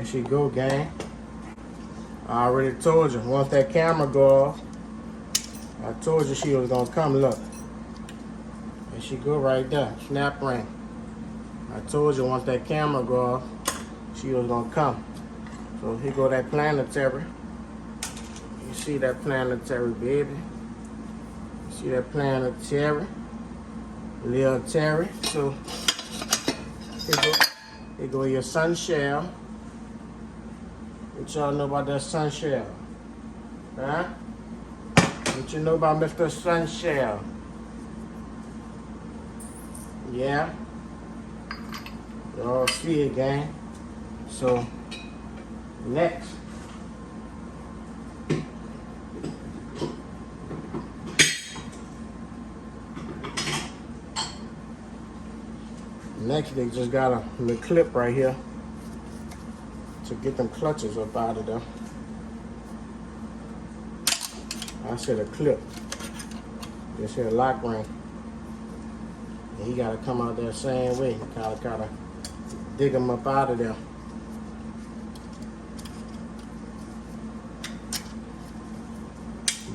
There she go, gang. I already told you, once that camera go off, I told you she was gonna come, look. There she go right there, snap ring. I told you once that camera go off, she was gonna come. So here go that planetary. You see that planetary, baby. You see that planetary, little Terry. So here go your sun shell. What y'all know about that sun shell? Huh? What you know about Mr. Sun Shell? Yeah? Y'all see it, gang. So, next. Next, they just got a little clip right here to get them clutches up out of there. I said a clip. This here lock ring. And he gotta come out there same way. Gotta dig them up out of there.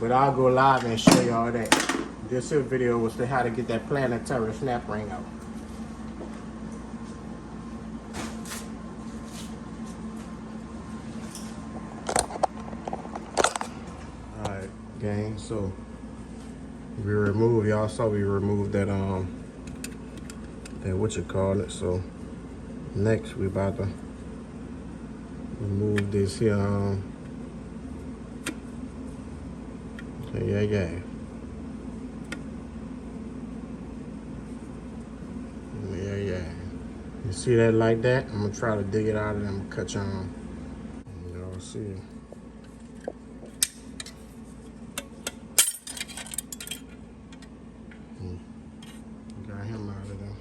But I'll go live and show y'all that. This here video was to how to get that planetary snap ring out. Alright, gang, so we removed, y'all saw we removed that that what you call it. So next we about to remove this here yeah. You see that like that? I'm gonna try to dig it out of them, cut you on. Y'all see it. Got him out of there.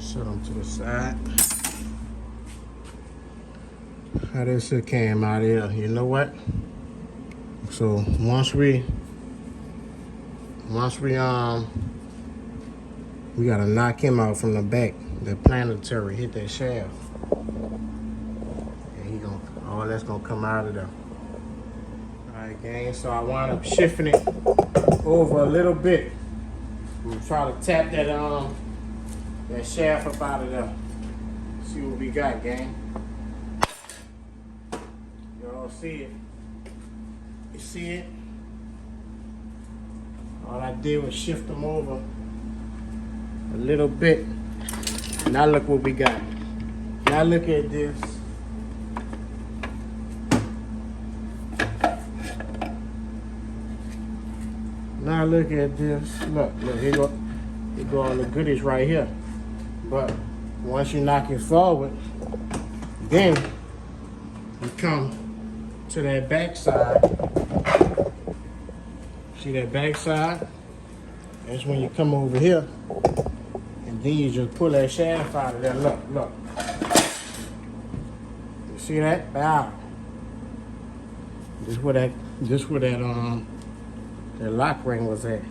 Set him to the side. How this shit came out of here, you know what? So once we gotta knock him out from the back. The planetary hit that shaft. And all that's gonna come out of there. Alright, gang, so I wound up shifting it over a little bit. We'll try to tap that shaft up out of there. See what we got, gang. Y'all see it? You see it? All I did was shift them over a little bit. Now look what we got. Now look at this. Now look at this. Look, here go all the goodies right here. But once you knock it forward, then you come to that back side. See that back side? That's when you come over here. And then you just pull that shaft out of there. Look. You see that? Bow. This where that lock ring was at.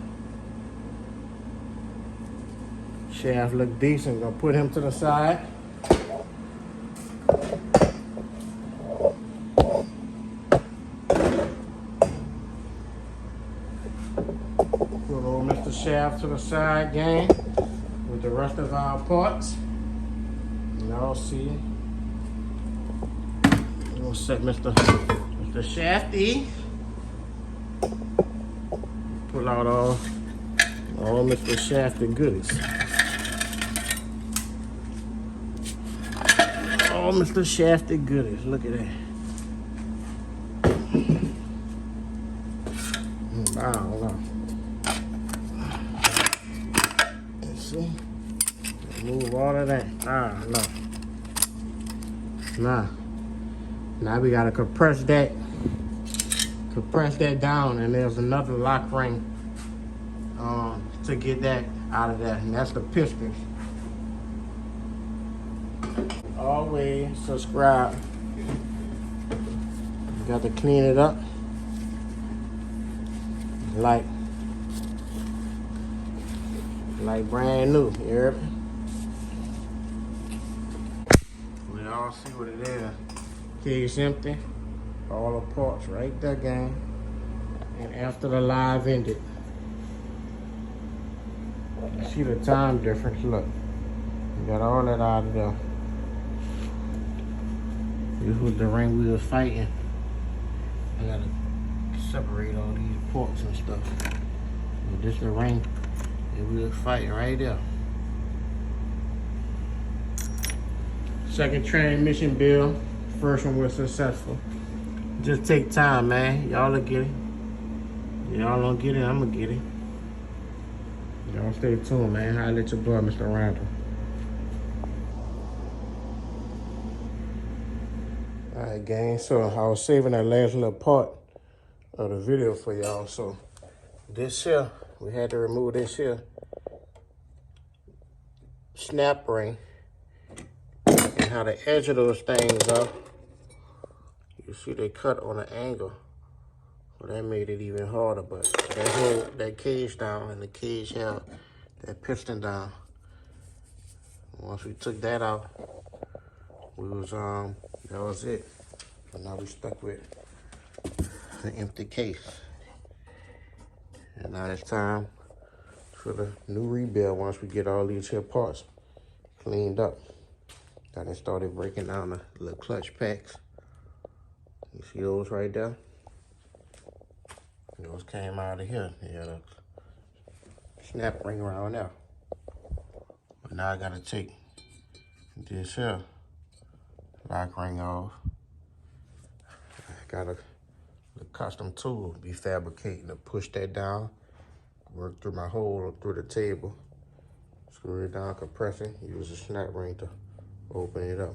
Shaft look decent. Gonna put him to the side. Put old Mr. Shaft to the side, gang, with the rest of our parts. Y'all see. We're gonna set Mr. Shafty. Pull out all Mr. Shafty goodies. All Mr. Shafty goodies. Look at that. Wow. Let's see. Remove all of that. Now we gotta compress that down, and there's another lock ring to get that out of there, and that's the piston. Always subscribe. You got to clean it up like brand new. You hear me? We all Y'all see what it is. Cage empty. All the parts right there, gang. And after the live ended, you see the time difference. Look, we got all that out of there. This was the ring we was fighting. I gotta separate all these ports and stuff. And this the ring that we was fighting right there. Second transmission build. First one was successful. Just take time, man. Y'all will get it. Y'all don't get it, I'm gonna get it. Y'all stay tuned, man. Holla at your boy, Mr. Randall. Alright, gang. So I was saving that last little part of the video for y'all. So this here, we had to remove this here snap ring. And how the edge of those things are. You see they cut on an angle. Well, that made it even harder, but that hold that cage down and the cage held that piston down. Once we took that out, we was that was it. So now we stuck with the empty case. And now it's time for the new rebuild once we get all these here parts cleaned up. I done started breaking down the little clutch packs. You see those right there? Those came out of here. They had a snap ring around there. But now I gotta take this here lock ring off. I got a custom tool be fabricating to push that down, work through my hole through the table, screw it down, compress it, use a snap ring to open it up.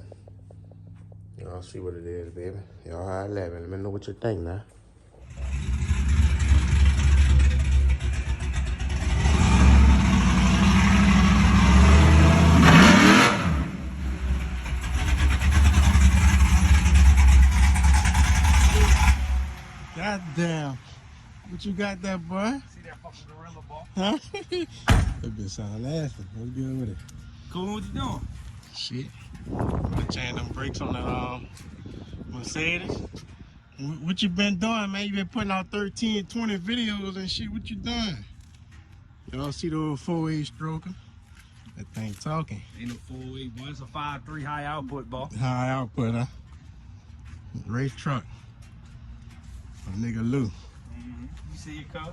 Y'all see what it is, baby. Y'all high 11. Let me know what you think now. God damn. What you got there, boy? See that fucking gorilla ball? Huh? That bitch sound nasty. What's good with it? Cool, what you doing? Shit. I'm changing them brakes on the Mercedes. What you been doing, man? You been putting out 13, 20 videos and shit. What you doing? Y'all see the old 4-8 stroker? That thing talking. Ain't no 4-8, boy. It's a 5.3 high output ball. High output, huh? Race truck. My nigga Lou. You see your car?